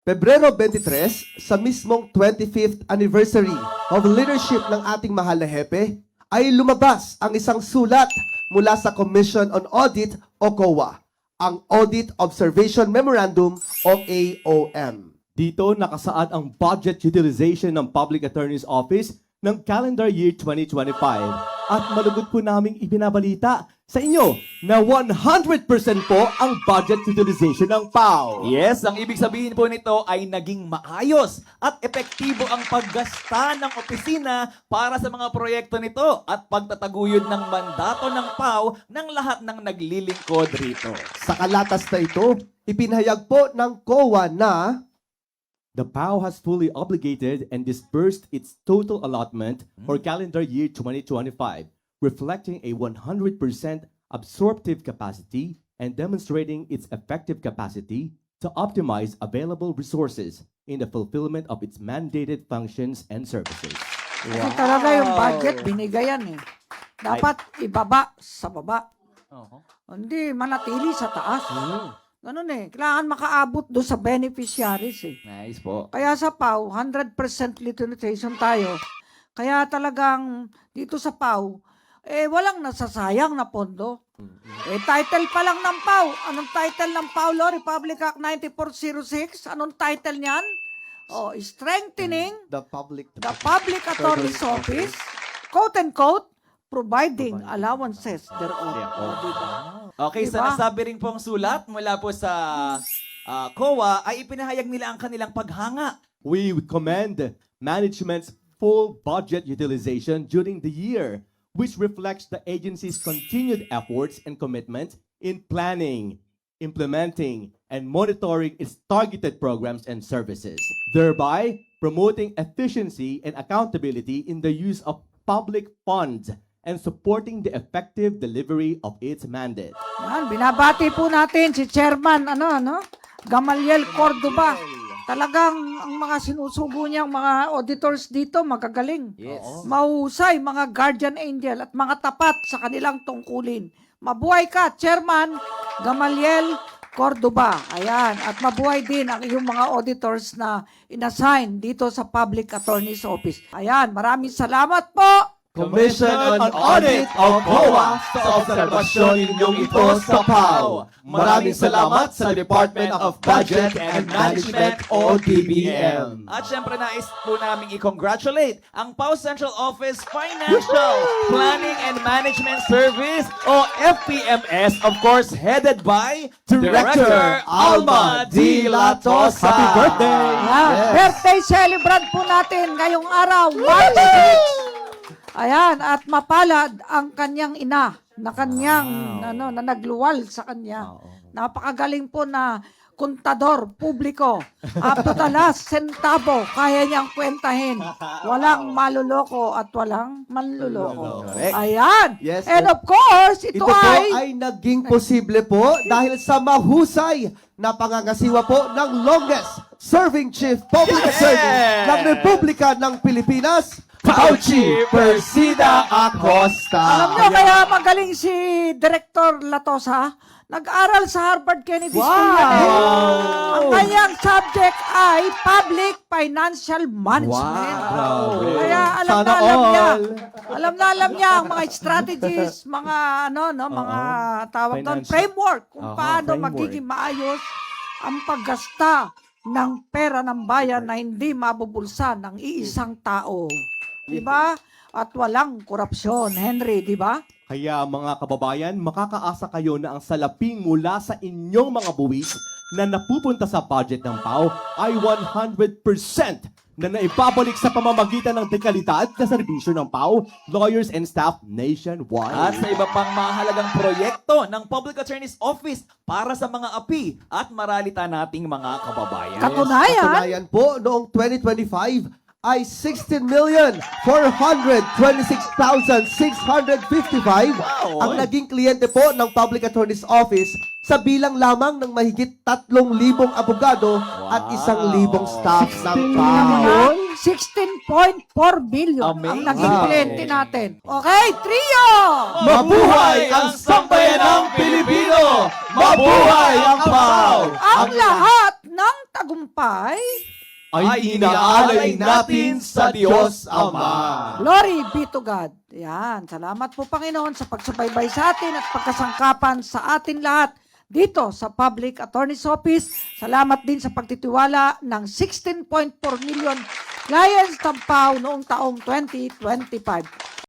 Pebrero 23, sa mismong 25th anniversary of leadership ng ating mahal na hepe, ay lumabas ang isang sulat mula sa Commission on Audit o COA, ang Audit Observation Memorandum o AOM. Dito nakasaad ang budget utilization ng Public Attorney's Office ng calendar year 2025 at malugod po naming ibinabalita sa inyo na 100% po ang budget utilization ng PAO. Yes, ang ibig sabihin po nito ay naging maayos at epektibo ang paggasta ng opisina para sa mga proyekto nito at pagtataguyod ng mandato ng PAO ng lahat ng naglilingkod rito. Sa kalatas na ito, ipinahayag po ng COA na The PAO has fully obligated and disbursed its total allotment for calendar year 2025, reflecting a 100% absorptive capacity and demonstrating its effective capacity to optimize available resources in the fulfillment of its mandated functions and services. Kasi talaga yung budget, binigayan eh. Dapat ibaba sa baba. Hindi manatili sa taas. Ganun eh. Kailangan makaabot doon sa beneficiaries eh. Nice po. Kaya sa PAO, 100% utilization tayo. Kaya talagang dito sa PAO, walang nasasayang na pondo. Title pa lang ng PAO. Anong title ng PAO Law? Republic Act 9406. Anong title niyan? Strengthening the public the Public Attorney's Office, quote and quote, providing allowances thereof. Diba? Okay, Diba? sa nasabi rin pong sulat mula po sa COA ay ipinahayag nila ang kanilang paghanga. We commend management's full budget utilization during the year, which reflects the agency's continued efforts and commitment in planning, implementing, and monitoring its targeted programs and services, thereby promoting efficiency and accountability in the use of public funds and supporting the effective delivery of its mandate. Yan, binabati po natin si Chairman Gamaliel Cordoba. Talagang ang mga sinusubo niyang mga auditors dito magagaling. Yes. Mahusay, mga guardian angel at mga tapat sa kanilang tungkulin. Mabuhay ka, Chairman Gamaliel Cordoba. Ayan, at mabuhay din ang iyong mga auditors na inassign dito sa Public Attorney's Office. Ayan, maraming salamat po. Commission on Audit o COA sa obserbasyon ninyong ito sa PAO. Maraming salamat sa Department of Budget and Management o DBM. At syempre nais po namin i-congratulate ang PAO Central Office Financial Planning and Management Service o FPMS, of course, headed by Director Alma D. Latosa. Happy birthday! Ayan, birthday celebrant po natin ngayong araw, March 6. Ayan, at mapalad ang kanyang ina na kanyang na nagluwal sa kanya. Napakagaling po na kontador publiko. Up to the last centavo, kaya niyang kwentahin. Walang maluloko at walang manluloko. Ayan. Yes, And of course, ito Ito po ay ay naging posible po dahil sa mahusay na pangangasiwa po ng longest serving chief public servant ng Republika ng Pilipinas, Fauci Persida Acosta. alam nyo, kaya magaling si Director Latosa. Nag-aral sa Harvard Kennedy School yan eh. Ang kanyang subject ay Public Financial Management. Grabe. Kaya alam Sana na alam niya. all. Alam niya ang mga strategies, mga mga tawag doon, Financial. framework kung Oo, paano framework. magiging maayos ang paggasta ng pera ng bayan na hindi mabubulsa ng iisang tao. Diba? At walang korupsyon, Henry, diba? Kaya mga kababayan, makakaasa kayo na ang salaping mula sa inyong mga buwis na napupunta sa budget ng PAO ay 100% na naibabalik sa pamamagitan ng dekalidad na serbisyo ng PAO, lawyers and staff nationwide. At sa iba pang mahalagang proyekto ng Public Attorney's Office para sa mga api at maralita nating mga kababayan. Katunayan, Po, noong 2025 ay 16,426,655 ang naging kliyente po ng Public Attorney's Office sa bilang lamang ng mahigit 3,000 abogado at 1,000 staff ng PAO. 16.4 billion ang Amazing. naging kliyente natin. Okay, trio! Mabuhay ang sambayanang Pilipino! Mabuhay ang PAO! Ang lahat lahat ng tagumpay, ay inaalay natin sa Diyos Ama. glory be to God. Yan. Salamat po, Panginoon, sa pagsubaybay sa atin at pagkasangkapan sa atin lahat dito sa Public Attorney's Office. Salamat din sa pagtitiwala ng 16.4 million clients Tampao noong taong 2025.